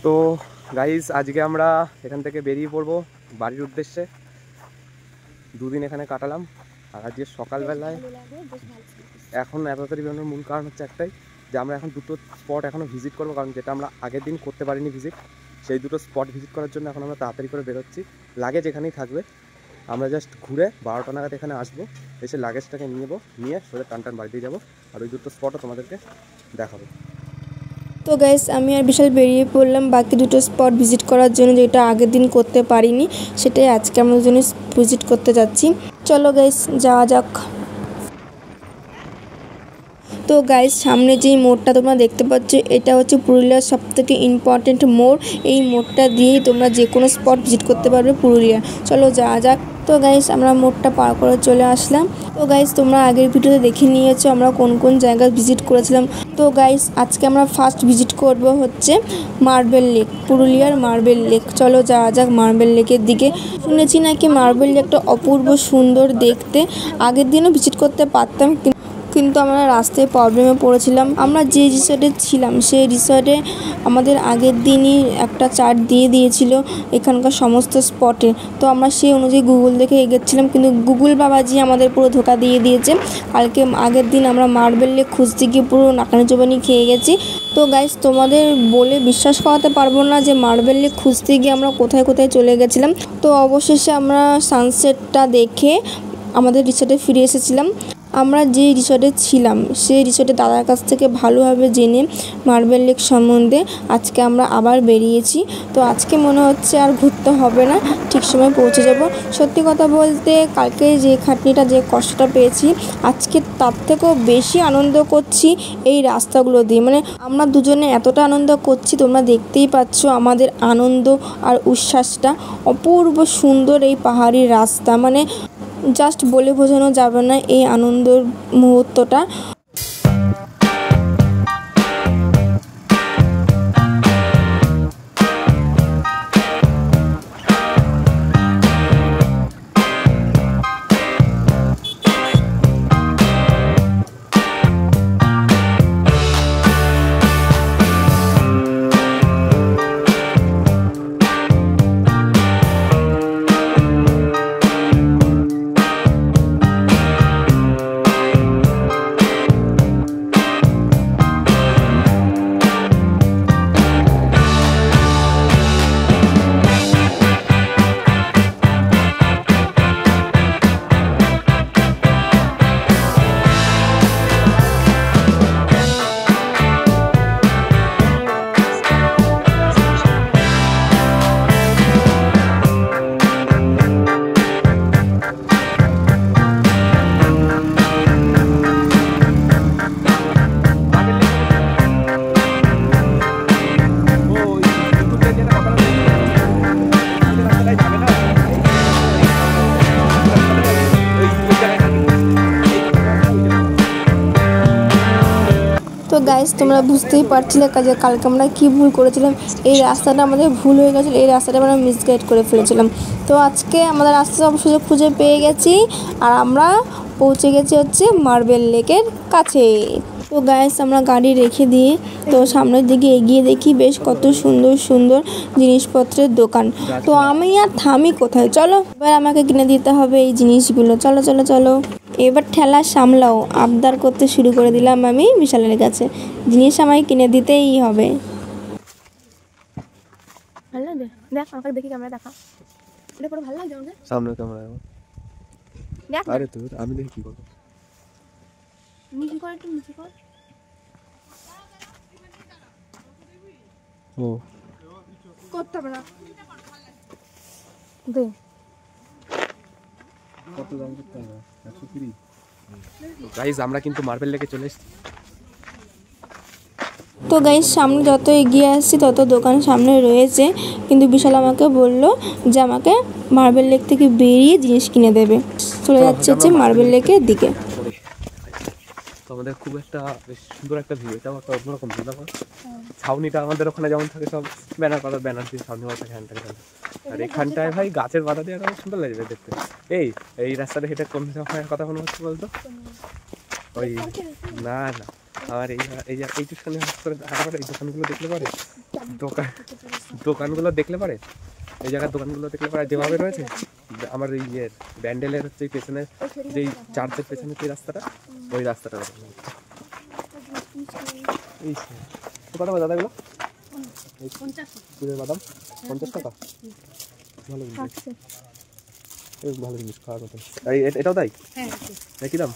তো গাইস আজকে আমরা এখান থেকে বেরিয়ে পড়বো বাড়ির উদ্দেশ্যে। দুদিন এখানে কাটালাম, আর আজকে সকালবেলায় এখন এত তাড়াতাড়ি বেরোনোর মূল কারণ হচ্ছে একটাই, যে আমরা এখন দুটো স্পট এখনও ভিজিট করবো, কারণ যেটা আমরা আগের দিন করতে পারিনি ভিজিট, সেই দুটো স্পট ভিজিট করার জন্য এখন আমরা তাড়াতাড়ি করে বেরোচ্ছি। লাগেজ এখানেই থাকবে, আমরা জাস্ট ঘুরে 12টা নাগাদ এখানে আসবো, এসে লাগেজটাকে নিয়ে সোজা টান বাড়িতে যাবো, আর ওই দুটো স্পটও তোমাদেরকে দেখাবো। তো গাইস আমি আর বিশাল বেরিয়ে পড়লাম বাকি দুটো স্পট ভিজিট করার জন্য, যেটা আগের দিন করতে পারিনি, সেটাই আজকে আমরা দুজনে ভিজিট করতে যাচ্ছি। চলো গাইস যাওয়া যাক। তো গাইস সামনে যেই মোড়টা তোমরা দেখতে পাচ্ছ, এটা হচ্ছে পুরুলিয়ার সবথেকে ইম্পর্টেন্ট মোড়। এই মোড়টা দিয়েই তোমরা যে কোনো স্পট ভিজিট করতে পারবে পুরুলিয়া। চলো যাওয়া যাক। তো গাইস আমরা মোড়টা পার করে চলে আসলাম। তো গাইস তোমরা আগের ভিডিওতে দেখে নিয়েছো আমরা কোন কোন জায়গায় ভিজিট করেছিলাম। তো গাইস আজকে আমরা ফার্স্ট ভিজিট করব হচ্ছে মার্বেল লেক, পুরুলিয়ার মার্বেল লেক। চলো যাওয়া যাক মার্বেল লেকের দিকে। শুনেছি নাকি মার্বেল লেকটা অপূর্ব সুন্দর দেখতে, আগের দিনও ভিজিট করতে পারতাম, কিন্তু আমরা রাস্তায় প্রবলেমে পড়েছিলাম। আমরা যে রিসর্টে ছিলাম সেই রিসর্টে আমাদের আগের দিনই একটা চার্ট দিয়ে দিয়েছিল এখানকার সমস্ত স্পটে, তো আমরা সেই অনুযায়ী গুগল দেখে এগোচ্ছিলাম, কিন্তু গুগল বাবাজি আমাদের পুরো ধোকা দিয়ে দিয়েছে। কালকে আগের দিন আমরা মার্বেল লেক খুঁজতে গিয়ে পুরো নাকানি চোবানি খেয়ে গেছি। তো গাইস তোমাদের বলে বিশ্বাস করাতে পারবো না যে মার্বেল লেক খুঁজতে গিয়ে আমরা কোথায় কোথায় চলে গেছিলাম। তো অবশেষে আমরা সানসেটটা দেখে আমাদের রিসর্টে ফিরে এসেছিলাম। আমরা যে রিসর্টে ছিলাম সেই রিসর্টে দাদার কাছ থেকে ভালোভাবে জেনে মার্বেল লেক সম্বন্ধে আজকে আমরা আবার বেরিয়েছি। তো আজকে মনে হচ্ছে আর ঘুরতে হবে না, ঠিক সময় পৌঁছে যাব। সত্যি কথা বলতে কালকে যে খাটনিটা যে কষ্টটা পেয়েছি, আজকে তার থেকেও বেশি আনন্দ করছি এই রাস্তাগুলো দিয়ে। মানে আমরা দুজনে এতটা আনন্দ করছি, তোমরা দেখতেই পাচ্ছ আমাদের আনন্দ আর উচ্ছ্বাসটা। অপূর্ব সুন্দর এই পাহাড়ি রাস্তা, মানে জাস্ট বলে বোঝানো যাবে না এই আনন্দের মুহূর্তটা। তো গাইস তোমরা বুঝতেই পারছিলে যে কালকে আমরা কী ভুল করেছিলাম। এই রাস্তাটা আমাদের ভুল হয়ে গেছিলো, এই রাস্তাটা আমরা মিসগাইড করে ফেলেছিলাম। তো আজকে আমাদের রাস্তা অবশ্যই খুঁজে পেয়ে গেছি, আর আমরা পৌঁছে গেছি হচ্ছে মার্বেল লেকের কাছে। তো গাইস আমরা গাড়ি রেখে দিয়ে তো সামনের দিকে এগিয়ে দেখি বেশ কত সুন্দর সুন্দর জিনিসপত্রের দোকান। তো আমি আর থামি কোথায়, চলো এবার আমাকে কিনে দিতে হবে এই জিনিসগুলো। চলো চলো চলো, এবার ঠেলা সামলাও। আবদার করতে শুরু করে দিলাম আমি বিশালের কাছে, জিনিস আমায় কিনে দিতেই হবে। ভালো লাগে দেখ, আমাকে দেখি ক্যামেরা দেখা, এটা পুরো ভালো লাগছে আমাকে সামনে ক্যামেরা দেখ। আরে তুই আমি দেখি কি করব, নিচে কর, একটু নিচে কর। ও করতে হবে না দে, কত দাম করতে হবে? 130। তো গাইস আমরা কিন্তু মার্বেল লেকে চলে এসেছি। তো গাইস সামনে যত এগিয়ে আসছি তত দোকান সামনে রয়েছে, কিন্তু বিশাল আমাকে বললো যে আমাকে মার্বেল লেক থেকে বেরিয়ে জিনিস কিনে দেবে। চলে যাচ্ছে হচ্ছে মার্বেল লেকের দিকে। তো আমাদের খুব একটা বেশ সুন্দর একটা ভিউ, এটাও একটা অন্যরকম ভিউ। দেখো ছাউনিটা আমাদের ওখানে যেমন থাকে সব ব্যানার পাতা, ব্যানার দিয়ে ছাউনি থাকে হ্যান্ড থাকে, আর এখানটায় ভাই গাছের পাতা দিয়ে একটা সুন্দর লাগবে দেখতে। এই রাস্তাটা হেঁটে কোন কথা মনে হচ্ছে বলতো? ওই না না আমার এই দোকানে এই দোকানগুলো দেখলে পরে দোকান দোকানগুলো দেখলে পারে, এই জায়গার দোকানগুলো দেখলে পারে যেভাবে রয়েছে আমার এই ইয়ের ব্যান্ডেলের হচ্ছে পেছনে যেই চার্চের পেছনে যে রাস্তাটা, ওই রাস্তাটা এই কত করে দাদাগুলো? ফুলের বাদাম 50 টাকা। ভালো জিনিস, ভালো জিনিস খাওয়ার মতো। এটাও তাই? হ্যাঁ কি দাম?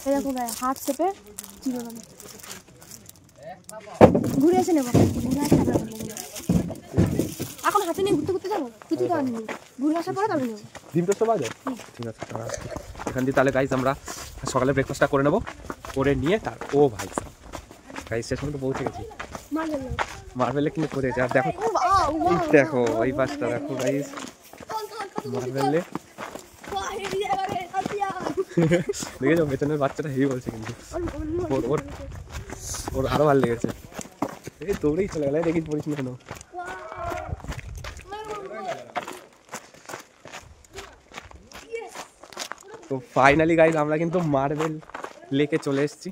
হাট শেপে ঘুরে এসে নেবো, এখন হাতে নিয়ে ঘুরতে ঘুরতে যাবো, কিছু তো আনি ঘুরে আসার পরে তবে নেবো। ডিম টোস্ট পাওয়া যায়? ঠিক আছে, এখান দিয়ে তাহলে গাইজ আমরা সকালে ব্রেকফাস্টটা করে নেবো, করে নিয়ে তার ও ভাই গাইজ স্টেশন তো পৌঁছে গেছি। মার্বেলে কিন্তু পড়ে গেছে। আর দেখো দেখো ওই বাসটা দেখো গাইজ, মার্বেলে দেখেছো বেতনের বাচ্চাটা হেভি বলছে, কিন্তু ওর ওর আরো ভালো লেগেছে। এই দৌড়েই চলে গেলে, দেখি পড়িস না কেন। তো ফাইনালি গাইজ আমরা কিন্তু মার্বেল লেকে চলে এসেছি।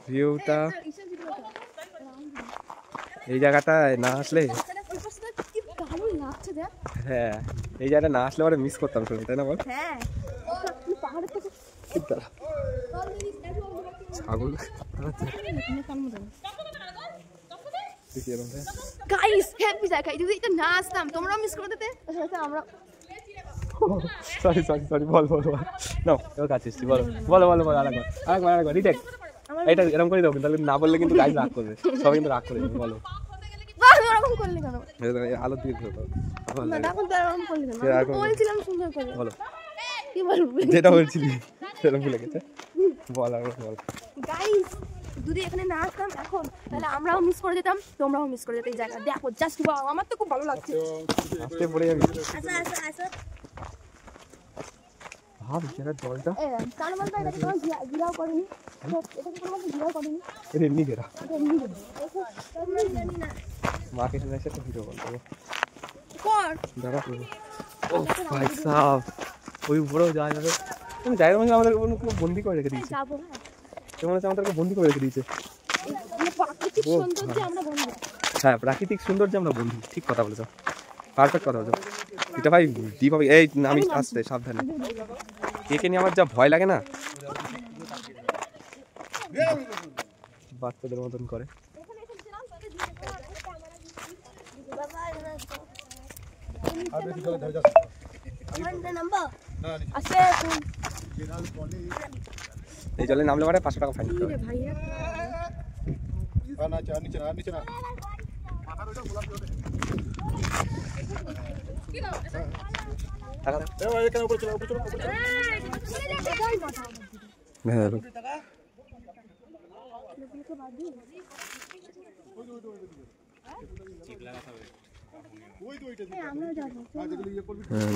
ভিউটা এই জায়গাটায় না আসলে, হ্যাঁ এই জায়গাটা না আসলে পরে মিস করতাম শুনে, তাই না বল? ছাগল গাইস হ্যাপি জায়গা, যদি এটা না আসতাম তোমরাও মিস করে দিতে। আমরা সরি সরি সরি, বল বল বল, নাও এবার কাছে এসছি, বলো বলো বলো বলো, আরেকবার রিটেক। এটা এরকম করে দাও, তাহলে না বললে কিন্তু গাইজ রাগ করবে, সবাই কিন্তু রাগ করে দেবে। বলো এরকম করলে কেন? আলো দিয়ে খেলো, এখন তো এরকম করলে কেন? আমি বলছিলাম সুন্দর করে। বলো কি বলবো, যেটা বলছিলি সেটা ভুলে গেছে, বল আর বল। গাইস যদি এখানে না আসতাম এখন, তাহলে আমরাও মিস করে যেতাম, তোমরাও মিস করে যেতে। এই জায়গা দেখো জাস্ট ওয়াও, আমার তো খুব ভালো লাগছে। আস্তে পড়ে যাবি। আচ্ছা আচ্ছা আচ্ছা, ভাব জায়গার জলটা তার মধ্যে এটা কোনো ঘিরাও করেনি, এটা কি কোনো ঘিরাও করেনি, এটা এমনি ঘেরা। এটা এমনি জানি না মাকে এখানে এসে একটা ভিডিও বলবো কর দাঁড়া করবো। ও ভাই সাহেব, ওই উপরেও যাওয়া যাবে। তুমি জায়গা মধ্যে আমাদের কোনো বন্দি করে রেখে দিয়েছে, যাবো। মনে হচ্ছে আমাদেরকে বন্দি করে রেখে দিয়েছে। প্রাকৃতিক সৌন্দর্যে আমরা বন্ধু। হ্যাঁ প্রাকৃতিক সৌন্দর্যে আমরা বন্ধু, ঠিক কথা বলেছো, পারফেক্ট কথা বলেছো। এটা ভাই ডিপ হবে। এই আমি আসতে সাবধানে, একে নিয়ে আমার যা ভয় লাগে না, বাচ্চাদের মতন করে। এই জলে নামলে পরে 500 টাকা ফাইন দিতে হবে।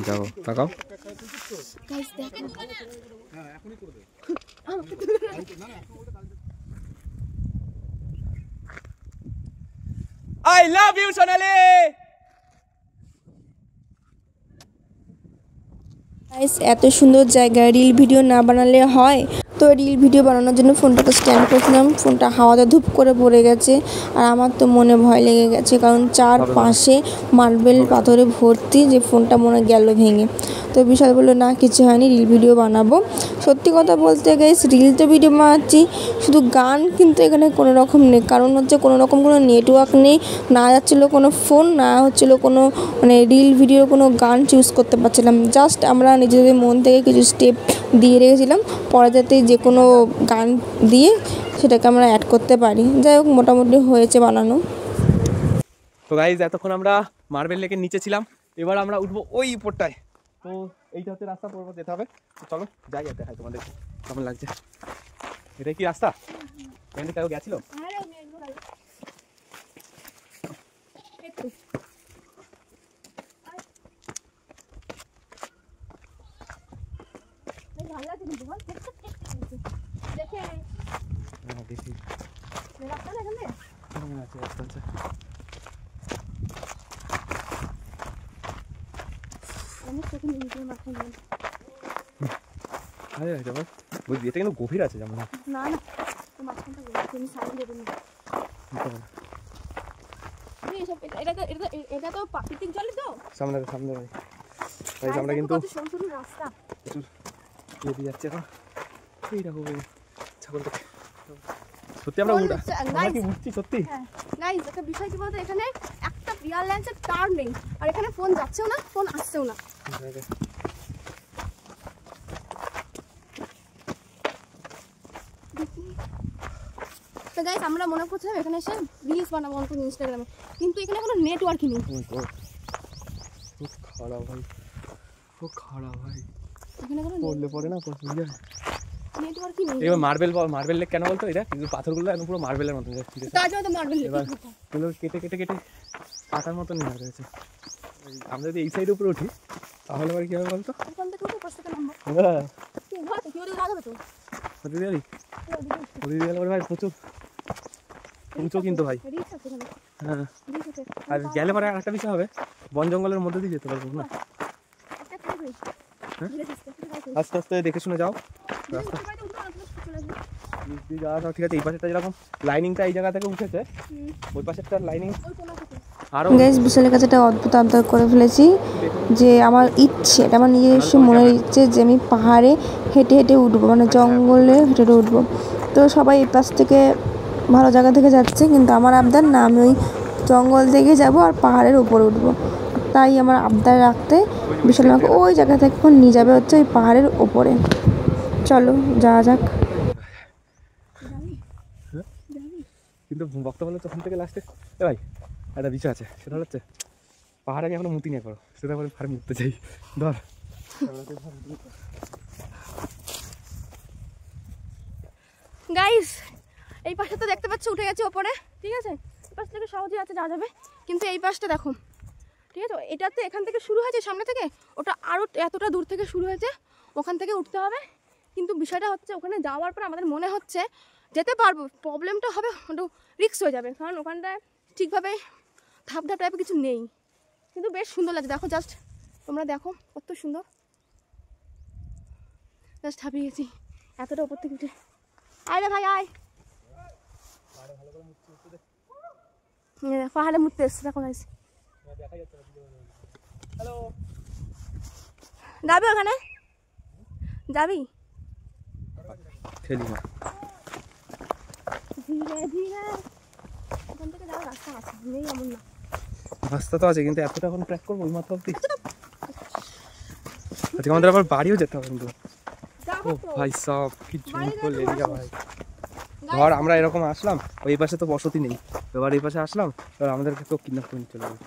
যাবো তাকাও। I love you সোনালি। এত সুন্দর জায়গায় রিল ভিডিও না বানালে হয়? তো রিল ভিডিও বানানোর জন্য ফোনটাকে স্ট্যান্ড করেছিলাম, ফোনটা হাওয়াতে ধূপ করে পড়ে গেছে। আর আমার তো মনে ভয় লেগে গেছে, কারণ চারপাশে মার্বেল পাথরে ভর্তি, যে ফোনটা মনে গেল ভেঙে। তো বিশাল বললো না কিছু হয়নি, রিল ভিডিও বানাবো। সত্যি কথা বলতে গেছি, রিল তো ভিডিও বানাচ্ছি, শুধু গান কিন্তু এখানে কোনো রকম নেই। কারণ হচ্ছে কোনো রকম কোনো নেটওয়ার্ক নেই, না যাচ্ছিলো কোনো ফোন, না হচ্ছিলো কোনো মানে রিল ভিডিও কোনো গান চুজ করতে পারছিলাম। জাস্ট আমরা নিজেদের মন থেকে কিছু স্টেপ দিয়ে রেখেছিলাম, পরে যাতে যে কোনো গান দিয়ে সেটাকে আমরা অ্যাড করতে পারি। যাই হোক মোটামুটি হয়েছে বানানো। তো গাইজ এতক্ষণ আমরা মার্বেল লেকের নিচে ছিলাম, এবার আমরা উঠবো ওই উপরটায়। তো এইটা হচ্ছে রাস্তা, পর্বত যেতে হবে। তো চলো যাই, আর দেখাই তোমাদের কেমন লাগছে। এটাই কি রাস্তা? এখানে কেউ গেছিল? দেখি এটা কিন্তু গভীর আছে যেমন। না না, মাঝখানটা এসব এটা তো প্রাকৃতিক জলই তো। সামনে ভাই ভাই আমরা কিন্তু কত সুন্দর রাস্তা দিয়ে যাচ্ছে এখন। এই দেখো ছাগলটাকে সত্যি আমরা কি উঠছি সত্যি। গাইস একটা বিষয় কি বলতো, এখানে একটা এয়ারলাইন্সের টার্ন নেই আর এখানে ফোন যাচ্ছেও না, ফোন আসছেও না। তো গাইস আমরা মনে করছিলাম এখানে এসে রিলস বানাবো অন্তত ইনস্টাগ্রামে, কিন্তু এখানে কোনো নেটওয়ার্কই নেই। খুব খারাপ ভাই, খুব খারাপ ভাই। এখানে কোনো পড়লে পড়ে না নেটওয়ার্কই নেই। এবার মার্বেল লেক কেন বলতো, এটা কিন্তু পাথরগুলো একদম পুরো মার্বেলের মতন। তার জন্য তো মার্বেল লেক। এবার এগুলো কেটে পাতার মতন নেওয়া রয়েছে। আমরা যদি এই সাইডে উপরে উঠি তাহলে আবার কি হবে বলতো? ওখান থেকে উঠে পাশে নামবো। হ্যাঁ কি ঘর কি ওদিকে লাগাবে তো? ওদিকে গেলে ভাই প্রচুর উঁচু কিন্তু ভাই। রিস্ক আছে এখানে। হ্যাঁ রিস্ক আছে। আর গেলে পরে একটা বিষয় হবে, বন জঙ্গলের মধ্যে দিয়ে যেতে পারবো না। একটা ঠিক হই। হ্যাঁ? ধীরে ধীরে আস্তে আস্তে দেখে শুনে যাও রাস্তা। যাওয়া ঠিক আছে। এই পাশেরটা যেরকম লাইনিংটা এই জায়গা থেকে উঠেছে, ওই পাশেরটা লাইনিং আরো। গাইস বিশালের কাছে একটা অদ্ভুত আবদার করে ফেলেছি, যে আমার ইচ্ছে, এটা আমার নিজস্ব মনের ইচ্ছে যে আমি পাহাড়ে হেঁটে হেঁটে উঠবো, মানে জঙ্গলে হেঁটে হেঁটে উঠবো। তো সবাই এই পাশ থেকে ভালো জায়গা থেকে যাচ্ছে, কিন্তু আমার আবদার না, আমি ওই জঙ্গল থেকে যাব আর পাহাড়ের উপরে উঠবো। তাই আমার আবদার রাখতে বিশাল আমাকে ওই জায়গা থেকে নিয়ে যাবে হচ্ছে ওই পাহাড়ের ওপরে। চলো যাওয়া যাক। কিন্তু বক্তব্য হলো তখন থেকে লাস্টে ভাই একটা বিষয় আছে, সেটা হচ্ছে পাহাড়ে আমি এখনো মুতি নিয়ে করো, সেটা বলে ফার্ম উঠতে চাই। ধর গাইস এই পাশে তো দেখতে পাচ্ছ উঠে গেছে ওপরে, ঠিক আছে। এই পাশ থেকে সহজে আছে যাওয়া যাবে, কিন্তু এই পাশটা দেখো, ঠিক আছে। এটা তো এখান থেকে শুরু হয়েছে সামনে থেকে, ওটা আরও এতটা দূর থেকে শুরু হয়েছে, ওখান থেকে উঠতে হবে। কিন্তু বিষয়টা হচ্ছে ওখানে যাওয়ার পর আমাদের মনে হচ্ছে যেতে পারবো, প্রবলেমটা হবে একটু রিস্ক হয়ে যাবে, কারণ ওখানটায় ঠিকভাবে ধাপ টাইপের কিছু নেই। কিন্তু বেশ সুন্দর লাগছে, দেখো জাস্ট তোমরা দেখো কত সুন্দর। জাস্ট হাঁপিয়ে গেছি এতটা উপর থেকে উঠে। আয় রে ভাই আয়, পাহাড়ে মুড়তে এসছে দেখো গাইস। যাবি ওখানে, যাবি? ঠেলি না ধীরে ধীরে, ওখান থেকে যাওয়ার রাস্তা আছে, নেই এমন না। রাস্তা তো আছে, কিন্তু এতটা এখন ট্র্যাক করবো ওই মাত্র অব্দি। আজকে আমাদের আবার বাড়িও যেতে হবে কিন্তু। ও ভাই সব কি জঙ্গল এরিয়া ভাই। ধর আমরা এরকম আসলাম, ওই পাশে তো বসতি নেই, এবার এই পাশে আসলাম, এবার আমাদেরকে তো কিডন্যাপ করে চলে যাবে।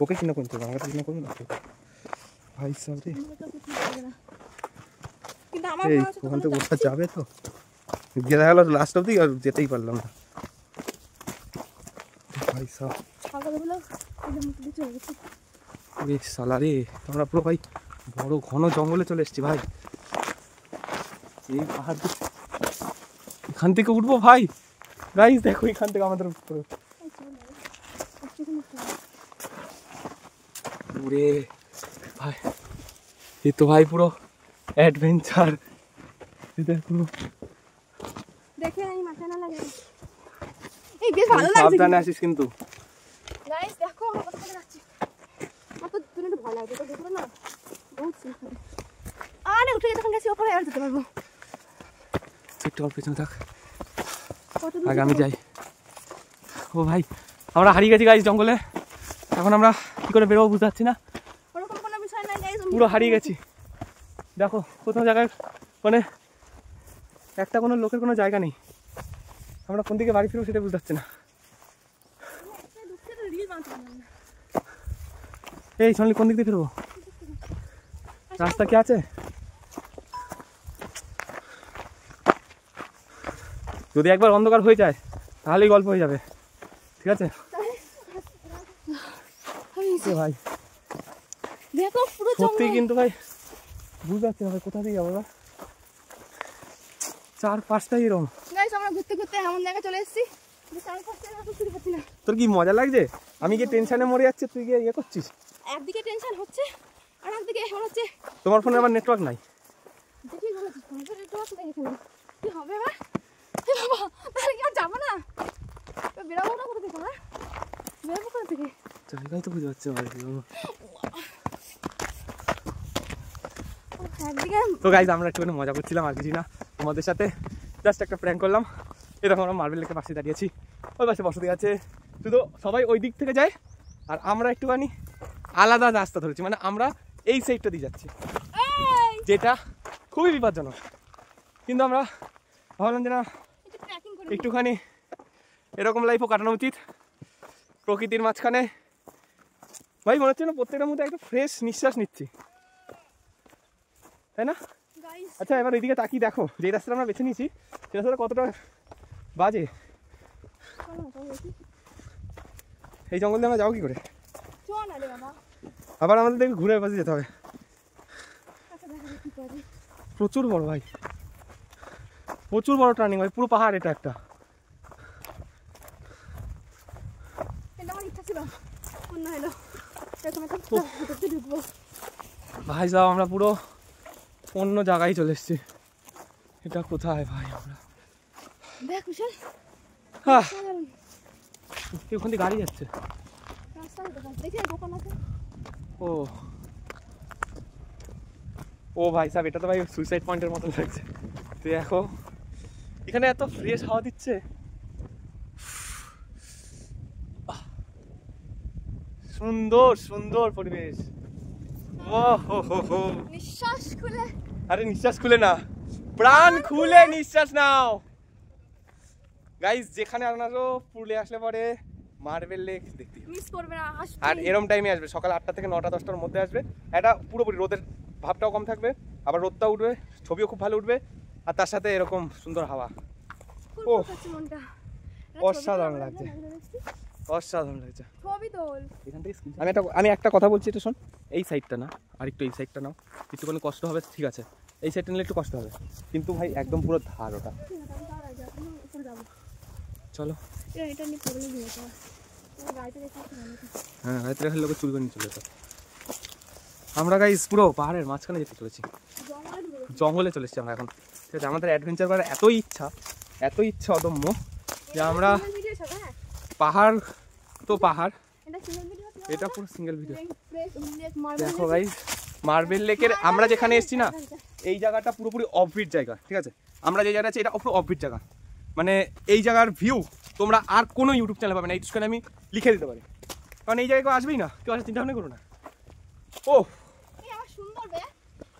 ওকে কিডন্যাপ করে চলে যাবে, আমাকে কিডন্যাপ করবে না ভাই সব রে। এই ওখান থেকে ওঠা যাবে তো, গেলে গেল লাস্ট অব্দি আর যেতেই পারলাম না ভাই সব। সালা রে, আমরা পুরো ভাই বড় ঘন জঙ্গলে চলে এসছি ভাই। এই পাহাড় এখান থেকে উঠবো ভাই। গাইস দেখো এখান থেকে আমাদের পুরে ভাই, এই তো ভাই পুরো অ্যাডভেঞ্চার। দেখো দেখে আমি মাথা না লাগে। এই বেশ ভালো লাগছে, সাবধানে আসিস কিন্তু। গাইস দেখো আমরা কোথায় যাচ্ছি, আমার তো দুটো একটু ভয় লাগছে, তো দেখো না বহুত সিম্পল। আরে উঠে যখন গেছি ওপরে আর যেতে পারবো। একটু অল্প পেছনে থাক, আগে আমি যাই। ও ভাই আমরা হারিয়ে গেছি গাইস জঙ্গলে, এখন আমরা কি করে বেরোবো বুঝতে পারছি না। ওরকম কোনো বিষয় নাই গাইস, পুরো হারিয়ে গেছি। দেখো কোথাও জায়গায় মানে একটা কোনো লোকের কোনো জায়গা নেই, আমরা কোন দিকে বাড়ি ফিরবো সেটা বুঝতে পারছি না। এই সোনালি কোন দিক দিয়ে ফিরবো, রাস্তা কি আছে? যদি একবার অন্ধকার হয়ে যায় তাহলেই গল্প হয়ে যাবে, ঠিক আছে ভাই। দেখো পুরো সত্যি জঙ্গল, কিন্তু ভাই বুঝতে পারছি না ভাই কোথা দিয়ে যাবো এবার, চার পাঁচটাই এরকম। গাইস আমরা ঘুরতে ঘুরতে এমন জায়গায় চলে এসেছি যে চার পাঁচটা রাস্তা শুরু হচ্ছে না। তোর কি মজা লাগছে? আমি কি টেনশনে মরে যাচ্ছি, তুই গিয়ে ইয়ে করছিস। একদিকে টেনশন হচ্ছে আর একদিকে মনে হচ্ছে তোমার ফোনে আবার নেটওয়ার্ক নাই। দেখি বলেছিস ফোনে তো নেটওয়ার্ক নেই এখানে, কি হবে এবার? এ বাবা, তাহলে কি আর যাবো না? বেরাবো না কোথা থেকে? বেরাবো কোথা থেকে? জায়গায় তো বুঝতে পারছি একদিকে তো গাইজ আমরা একটুখানি মজা করছিলাম আর কিছু না, তোমাদের সাথে জাস্ট একটা প্র্যাঙ্ক করলাম। এরকম আমরা মার্বেল লেকের পাশে দাঁড়িয়েছি, ওই পাশে বসতি আছে, শুধু সবাই ওই দিক থেকে যায় আর আমরা একটুখানি আলাদা রাস্তা ধরেছি, মানে আমরা এই সাইডটা দিয়ে যাচ্ছি, যেটা খুবই বিপজ্জনক। কিন্তু আমরা ভাবলাম যে না, একটু ট্রেকিং করে একটুখানি এরকম লাইফও কাটানো উচিত প্রকৃতির মাঝখানে। ভাই মনে হচ্ছে না প্রত্যেকটার মধ্যে একটা ফ্রেশ নিঃশ্বাস নিচ্ছি, তাই না? গাইস আচ্ছা এবার ওইদিকে তাকিয়ে দেখো, যে রাস্তাটা আমরা বেছে নিয়েছি সে রাস্তাটা কতটা বাজে। এই জঙ্গল দিয়ে আমরা যাবো কি করে? চল না রে বাবা, আবার আমাদের দেখে ঘুরে পাশে যেতে হবে। আচ্ছা দেখা যাক কি করি। প্রচুর বড় ভাই, প্রচুর বড় টার্নিং ভাই, পুরো পাহাড় এটা একটা। এটা আমার ইচ্ছা ছিল, অন্য হলো এরকম একটা ভিতরে ঢুকবো। ভাই সাহেব আমরা পুরো অন্য জায়গায় চলে এসেছি। এটা কোথায় ভাই আমরা? দেখ বিশাল হ্যাঁ ওখান থেকে গাড়ি যাচ্ছে। রাস্তা দেখি দোকান আছে। ও ও ভাই সাহেব এটা তো ভাই সুইসাইড পয়েন্টের মতন লাগছে। তুই দেখো এখানে এত ফ্রেশ হাওয়া দিচ্ছে, সুন্দর সুন্দর পরিবেশ। ও হো হো হো, নিঃশ্বাস খুলে আরে নিঃশ্বাস খুলে না, প্রাণ খুলে নিঃশ্বাস নাও। গাইস যেখানে আপনারও পুরুলিয়া আসলে পরে মার্বেল লেক দেখতে হবে। মিস করবে না, আসবে। আর এরম টাইমে আসবে, সকাল 8টা থেকে 9টা 10টার মধ্যে আসবে। এটা পুরোপুরি রোদের ভাবটাও কম থাকবে, আবার রোদটাও উঠবে, ছবিও খুব ভালো উঠবে, আর তার সাথে এরকম সুন্দর হাওয়া। ফুল ওহ, ফোটাচ্ছে মনটা। অসাধারণ লাগছে, অসাধারণ লাগছে। ছবি তোল। এখান থেকে আমি একটা কথা বলছি, এটা শোন, এই সাইডটা না, আর একটু এই সাইডটা নাও, একটুখানি কষ্ট হবে ঠিক আছে, এই সাইডটা নিলে একটু কষ্ট হবে, কিন্তু ভাই একদম পুরো ধার ওটা। ঠিক আছে, আমি তার আগে এখন উপরে যাবো। চলো। এটা নিয়ে প্রবলেম হয়েছে গাড়িতে রেখে আসতে ভালো হতো। হ্যাঁ গাড়িতে রাখার লোকের চুল নিয়ে চলে যেত। আমরা গাইস পুরো পাহাড়ের মাঝখানে যেতে চলেছি, জঙ্গলে ঢুকে গেছি। জঙ্গলে চলে এসেছি আমরা এখন। ঠিক আছে, আমাদের অ্যাডভেঞ্চার করার এত ইচ্ছা অদম্য যে আমরা সিঙ্গেল ভিডিও সব, হ্যাঁ পাহাড় তো পাহাড়, এটা সিঙ্গেল ভিডিও ছিল। এটা পুরো সিঙ্গেল ভিডিও। মার্বেল দেখো গাইস মার্বেল লেকের আমরা যেখানে এসেছি না, এই জায়গাটা পুরোপুরি অফবিট জায়গা। ঠিক আছে, আমরা যে জায়গাটা আছে এটা পুরো অফবিট জায়গা, মানে এই জায়গার ভিউ তোমরা আর কোনো ইউটিউব চ্যানেল পাবে না, এই সেখানে আমি লিখে দিতে পারি, কারণ এই জায়গায় কেউ আসবেই না, কেউ আসার চিন্তা ভাবনা করো না। ও এই আমার সুন্দর বে,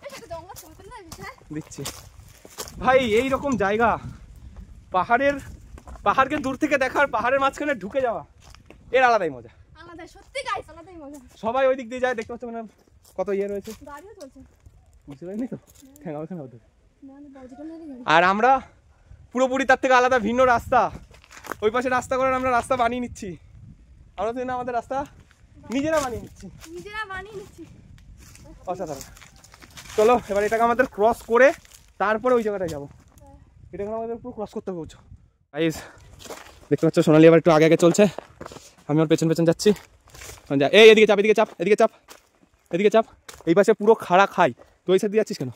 এই সাথে জঙ্গল চলতে না বিশাল। দিচ্ছি ভাই, এই রকম জায়গা, পাহাড়কে দূর থেকে দেখার, পাহাড়ের মাঝখানে ঢুকে যাওয়া, এর আলাদাই মজা। আলাদা, সত্যি গাইস আলাদাই মজা। সবাই ওই দিক দিয়ে যায়, দেখতে পাচ্ছ মানে কত ইয়ে রয়েছে, গাড়িও চলছে বুঝতে পারিনি তো ঠেঙ্গা ওখানে ওদের। না না বড় গাড়ি। আর আমরা পুরোপুরি তার থেকে আলাদা ভিন্ন রাস্তা, ওই পাশে রাস্তা করার আমরা রাস্তা বানিয়ে নিচ্ছি, আমরা তো না আমাদের রাস্তা নিজেরা বানিয়ে নিচ্ছি, নিজেরা বানিয়ে নিচ্ছি। অসাধারণ। চলো এবার এটাকে আমাদের ক্রস করে তারপরে ওই জায়গাটায় যাবো, এটাকে আমাদের পুরো ক্রস করতে হবে। বুঝছো গাইস, দেখতে পাচ্ছ সোনালি আবার একটু আগে আগে চলছে, আমি ওর পেছন পেছন যাচ্ছি। এই এদিকে চাপ, এদিকে চাপ, এদিকে চাপ, এদিকে চাপ, এই পাশে পুরো খাড়া খাই, তুই ওই সাইড দিয়ে যাচ্ছিস কেন?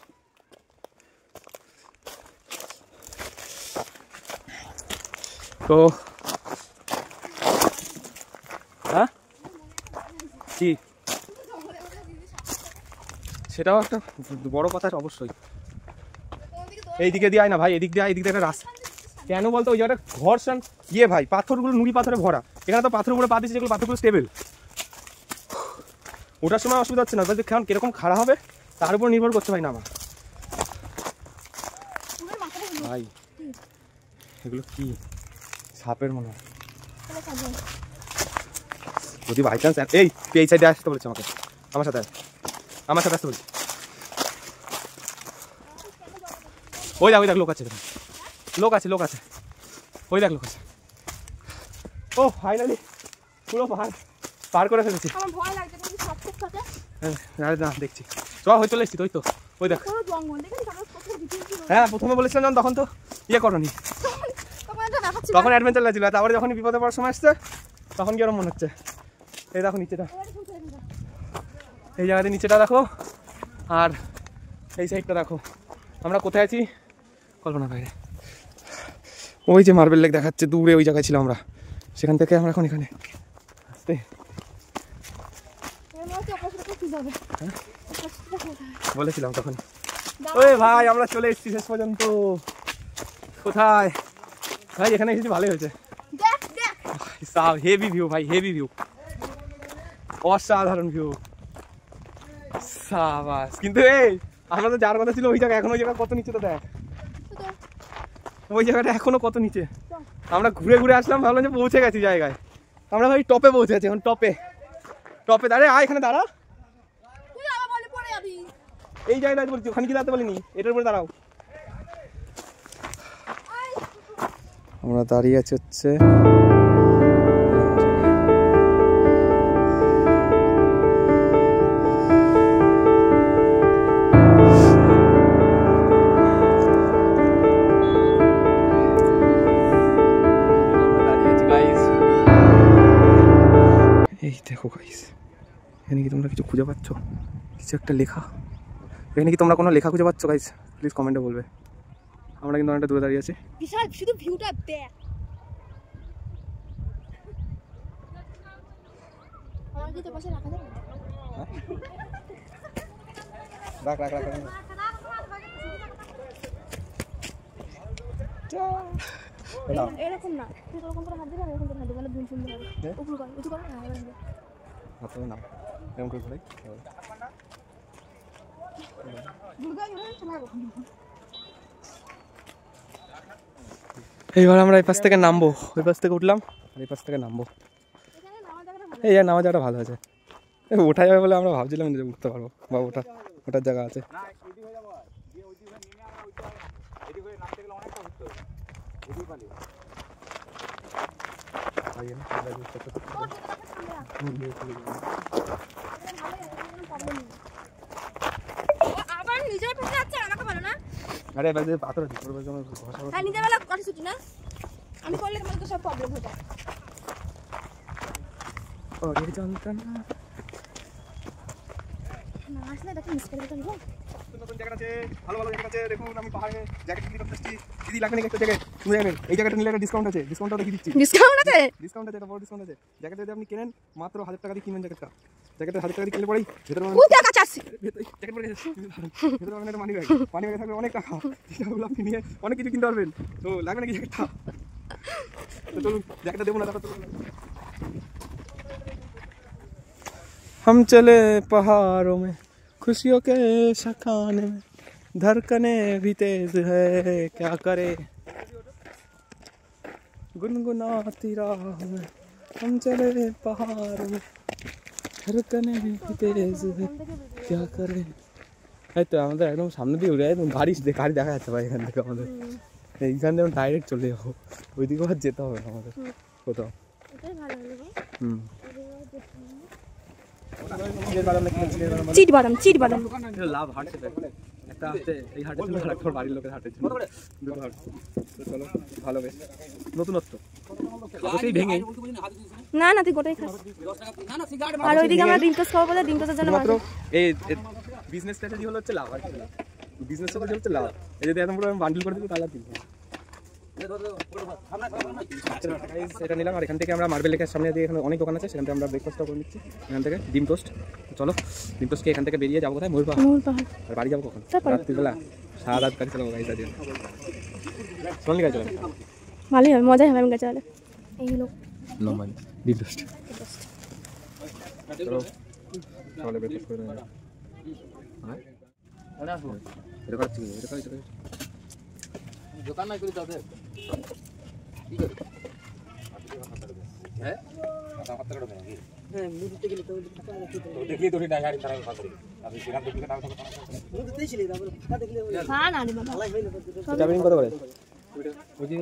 তো হ্যাঁ কি সেটাও একটা বড় কথা অবশ্যই। এই দিকে দিয়ে আয় না ভাই, এদিক দিয়ে আয়, এদিক দিয়ে একটা রাস্তা কেন বলতো, ওই জায়গাটা ঘর্ষণ ইয়ে ভাই, পাথরগুলো নুড়ি পাথরে ভরা, এখানে তো পাথরের উপরে পা দিচ্ছে, যেগুলো পাথরগুলো স্টেবল, ওটার সময় অসুবিধা হচ্ছে না, কারণ কিরকম খাড়া হবে তার উপর নির্ভর করছে ভাই। না আমার ভাই এগুলো কি সাপের মনে হয়, যদি বাই চান্স এই সাইডে আসতে বলেছে আমাকে, আমার সাথে আসতে বলছি। ওই দেখ লোক আছে, লোক আছে, ওই দেখ লোক আছে। ও ফাইনালি পুরো পার করে ফেলেছি। আমার ভয় লাগছে, তুমি সব ঠিক থাকে। হ্যাঁ না দেখছি, হয়ে চলে এসছি, ওই তো ওই দেখ। পুরো জঙ্গল দেখেছিস, আমরা প্রথমে ভিডিও ছিল। হ্যাঁ প্রথমে বলেছিলাম যখন, তখন তো ইয়ে করনি, তখন একটা ব্যাপার ছিল। তখন অ্যাডভেঞ্চার লাগছিল, তারপরে যখন বিপদে পড়ার সময় আসছে তখন কি ওরকম মনে হচ্ছে। এই দেখো নিচেটা, এই জায়গাতে নিচেটা দেখো, আর এই সাইডটা দেখো, আমরা কোথায় আছি কল্পনা বাইরে। ওই যে মার্বেল লেক দেখাচ্ছে দূরে, ওই জায়গায় ছিলাম আমরা, সেখান থেকে আমরা এখন এখানে আসতে বলেছিলাম তখন। ওই ভাই আমরা চলে এসেছি শেষ পর্যন্ত। কোথায় ভাই? এখানে এসেছি ভালোই হয়েছে। হেভি ভিউ ভাই, হেভি ভিউ, অসাধারণ ভিউ। সাবাস। কিন্তু এই আমরা তো যার কথা ছিল ওই জায়গা, এখন ওই জায়গা কত নিচে তো দেখ, ওই জায়গাটা এখনো কত নিচে। আমরা ঘুরে ঘুরে আসলাম, ভাবলাম যে পৌঁছে গেছি জায়গায়। আমরা ভাই টপে পৌঁছে গেছি এখন। টপে টপে দাঁড়িয়ে এখানে দাঁড়া, এই জায়গায় বলছি, ওখানে কি দাঁড়াতে বলিনি, এটার উপরে দাঁড়াও। আমরা দাঁড়িয়ে আছি হচ্ছে এই দেখো গাইস, এখানে কি তোমরা কিছু খুঁজে পাচ্ছ? কিছু একটা লেখা, এখানে কি তোমরা কোনো লেখা খুঁজে পাচ্ছ গাইস? প্লিজ কমেন্টে বলবে। আমরা কিন্তু অনেকটা দূরে দাঁড়িয়ে আছি। বিশাল, শুধু ভিউটা দেখ। আমার কি তো পাশে রাখা যাবে? রাখ রাখ রাখ। এরকম না, তুই এরকম করে হাত দিবি, এরকম করে হাত দিবি, মানে সুন্দর হবে। উপর কর, উঁচু কর, হ্যাঁ এবার হবে। হাত না এরকম করে ঘোরাই। এইবার আমরা এই পাশ থেকে নামবো, ওই পাশ থেকে উঠলাম, এই পাশ থেকে নামবো। এই নামা জায়গাটা ভালো আছে, ওঠা যাবে বলে আমরা ভাবছিলাম যে উঠতে পারবো, বা ওটার জায়গা আছে। আবার নিজের পাশে আছে, আমাকে বলো না। আরে এবার যে পাথর আছে তোর বাজে আমার ঘষা। হ্যাঁ, নিজের বেলা কথা শুনি না, আমি করলে তোমার তো সব প্রবলেম হয়ে যায়। ওরে জানতাম না। না আসলে দেখো মিস করে দিলাম। নতুন জায়গা আছে, ভালো ভালো জায়গা আছে। দেখুন আমি পাহাড়ে জ্যাকেট কিনে করতে এসেছি। দিদি লাগবে নাকি একটা জ্যাকেট? শুনে যাবেন, এই জ্যাকেটটা নিলে একটা ডিসকাউন্ট আছে, ডিসকাউন্টটাও দেখিয়ে দিচ্ছি। ডিসকাউন্ট আছে? ডিসকাউন্ট আছে, এটা বড় ডিসকাউন্ট আছে। জ্যাকেট যদি আপনি কেনেন মাত্র 1000 টাকা দিয়ে কিনবেন জ্যাকেটটা। জ্যাকেটের 1000 টাকা দিয়ে কিনলে পরেই ভেতরে কোন জায়গা চাচ্ছি? জ্যাকেট পরে ভেতরে মানে একটা মানি ব্যাগ, মানি ব্যাগে থাকবে অনেক টাকা। সেগুলো আপনি নিয়ে অনেক কিছু কিনতে পারবেন। তো লাগবে নাকি জ্যাকেটটা? তো চলুন জ্যাকেটটা দেবো না দাদা। हम चले पहाड़ों में खुशियों के सखाने में, धड़कने भी तेज है क्या करे, गुनगुनाती राहों में हम चले पहाड़ों में, धड़कने भी तेज है क्या करे। এই তো আমাদের একদম সামনে দিয়ে উড়ে একদম গাড়ি দেখা যাচ্ছে ভাই এখান থেকে। আমাদের এইখান থেকে ডাইরেক্ট চলে যাবো, ওইদিকে আর যেতে হবে না আমাদের কোথাও। চিট বাদাম, চিট বাদাম। লাভ হাঁটছে একটা হচ্ছে এই হাটের জন্য, আর একটা বাড়ির লোকের হাটের জন্য, দুটো হাট। চলো ভালো, বেশ নতুনত্ব সেই ভেঙে। না না, তুই গোটাই খাস। আর ওইদিকে আমরা ডিম টোস্ট খাবো বলে ডিম টোস্টের জন্য মাত্র এই বিজনেস স্ট্র্যাটেজি হলো হচ্ছে লাভ, আর কি বিজনেস স্ট্র্যাটেজি হচ্ছে লাভ। এই যদি এত পুরো বান্ডিল করে দিই তাহলে আর দিই। এটা নিলাম, আর এখান থেকে আমরা মার্বেল লেকের সামনে দিয়ে এখানে অনেক দোকান আছে, সেখান থেকে আমরা ব্রেকফাস্টটা করে নিচ্ছি। এখান থেকে ডিম টোস্ট। চলো ডিম টোস্ট খেয়ে এখান থেকে বেরিয়ে যাবো কোথায়? ময়ূরপাহাড়। আর বাড়ি যাবো কখন? রাত্রিবেলা। সারা রাত গাড়ি চালাবো গাড়ি চালিয়ে। চলনি গাড়ি চালাবো, ভালোই হবে, মজাই হবে আমি গাড়ি চালালে। এই হলো নর্মাল ডিম টোস্ট। চলো তাহলে ব্রেকফাস্ট করে নেবো। হ্যাঁ এটা করছি, এটা করছি দোকান নাই করে যাবে। কি করে হ্যাঁ কথা কথা করে নাকি? হ্যাঁ মুদিতে গেলে তো দেখলি তো এটা গাড়ি খারাপ কথা করি। আপনি সেখান থেকে টাকা কথা মুদিতেই ছিলে, তারপর কথা দেখলে হ্যাঁ না রে বাবা ভালোই হইলো। যাবেন কত করে? ওই যে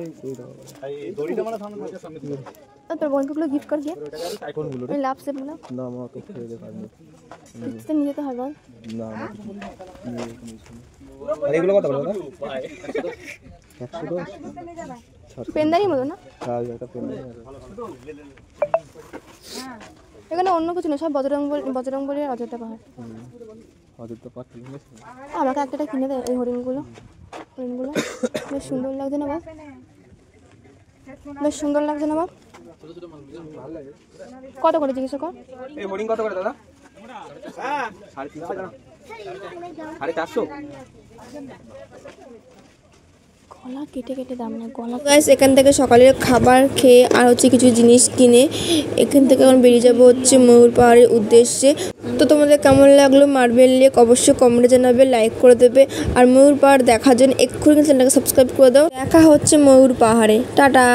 এই দড়িটা মানে সামনে দিল। তোর বন্ধুগুলো গিফট কর দিয়ে আইফোন গুলো এই লাভ সেট গুলো না আমাকে খেয়ে দে পারবে তো নিয়ে যেতে হবে না। আর এগুলো কত বলো? 110 পেনদারি মতো না? হ্যাঁ এটা পেনদারি। এখানে অন্য কিছু না, সব বজরংবলী আর অযোধ্যা পাহাড়। অযোধ্যা পাহাড় কিনে গেছে। আমাকে একটা কিনে দে এই হরিণগুলো। বেশ সুন্দর লাগছে না বাবা? বেশ সুন্দর লাগছে না বাবা? কত করে জিজ্ঞেস কর? এই হরিণ কত করে দাদা? 350 টাকা। 450? গলা কেটে কেটে দাম না, গলা। গাইস এখান থেকে সকালের খাবার খেয়ে আর হচ্ছে কিছু জিনিস কিনে এখান থেকে এখন বেরিয়ে যাবো হচ্ছে ময়ূর পাহাড়ের উদ্দেশ্যে। তো তোমাদের কেমন লাগলো মার্বেল লেক অবশ্যই কমেন্টে জানাবে, লাইক করে দেবে। আর ময়ূর পাহাড় দেখার জন্য এক্ষুনি চ্যানেলটাকে সাবস্ক্রাইব করে দাও। দেখা হচ্ছে ময়ূর পাহাড়ে, টাটা।